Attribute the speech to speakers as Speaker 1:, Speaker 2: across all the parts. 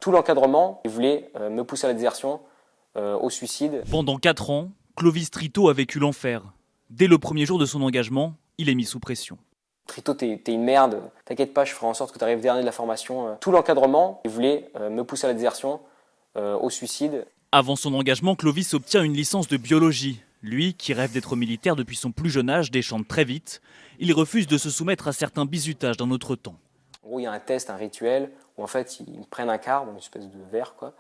Speaker 1: Tout l'encadrement, il voulait me pousser à la désertion, au suicide.
Speaker 2: Pendant 4 ans, Clovis Trito a vécu l'enfer. Dès le premier jour de son engagement, il est mis sous pression.
Speaker 1: Trito, t'es une merde, t'inquiète pas, je ferai en sorte que tu arrives dernier de la formation. Tout l'encadrement, il voulait me pousser à la désertion, au suicide.
Speaker 2: Avant son engagement, Clovis obtient une licence de biologie. Lui, qui rêve d'être militaire depuis son plus jeune âge, déchante très vite. Il refuse de se soumettre à certains bizutages d'un autre temps.
Speaker 1: En gros, il y a un test, un rituel, où en fait, ils prennent un quart, une espèce de verre, quoi.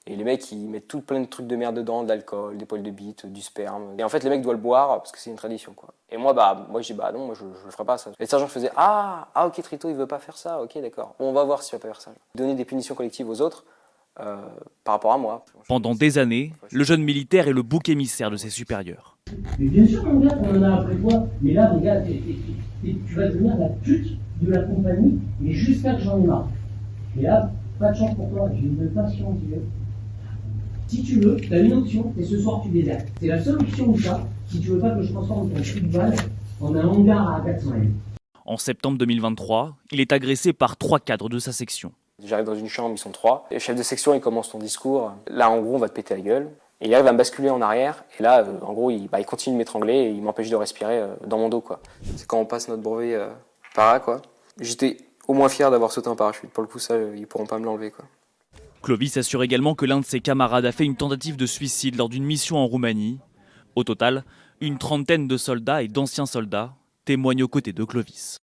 Speaker 1: Et les mecs, ils mettent tout plein de trucs de merde dedans, de l'alcool, des poils de bite, du sperme. Et en fait, les mecs doivent le boire parce que c'est une tradition, quoi. Et moi, je dis, non, moi, je le ferai pas, ça. Et le sergent faisait, ok, Trito, il veut pas faire ça, ok, d'accord. Bon, on va voir s'il va pas faire ça. Donner des punitions collectives aux autres, par rapport à moi.
Speaker 2: Pendant des années, le jeune militaire est le bouc émissaire de ses supérieurs.
Speaker 3: Mais bien sûr, mon gars, on en a après toi. Mais là, mon gars, tu vas devenir la pute de la compagnie, mais jusqu'à que j'en ai marre. Et là, pas de chance pour toi, j'ai une patience, vieux. Si tu veux, tu as une option, et ce soir tu désertes. C'est la seule option ou ça, si tu veux pas que je transforme ton trou de balle en un hangar à 400 M.
Speaker 2: En septembre 2023, il est agressé par 3 cadres de sa section.
Speaker 1: J'arrive dans une chambre, ils sont 3. Et le chef de section, il commence son discours. Là, en gros, on va te péter la gueule. Et il arrive à me basculer en arrière. Et là, en gros, il continue de m'étrangler et il m'empêche de respirer dans mon dos, quoi. C'est quand on passe notre brevet para, quoi. J'étais au moins fier d'avoir sauté en parachute. Pour le coup, ça, ils pourront pas me l'enlever, quoi.
Speaker 2: Clovis assure également que l'un de ses camarades a fait une tentative de suicide lors d'une mission en Roumanie. Au total, une trentaine de soldats et d'anciens soldats témoignent aux côtés de Clovis.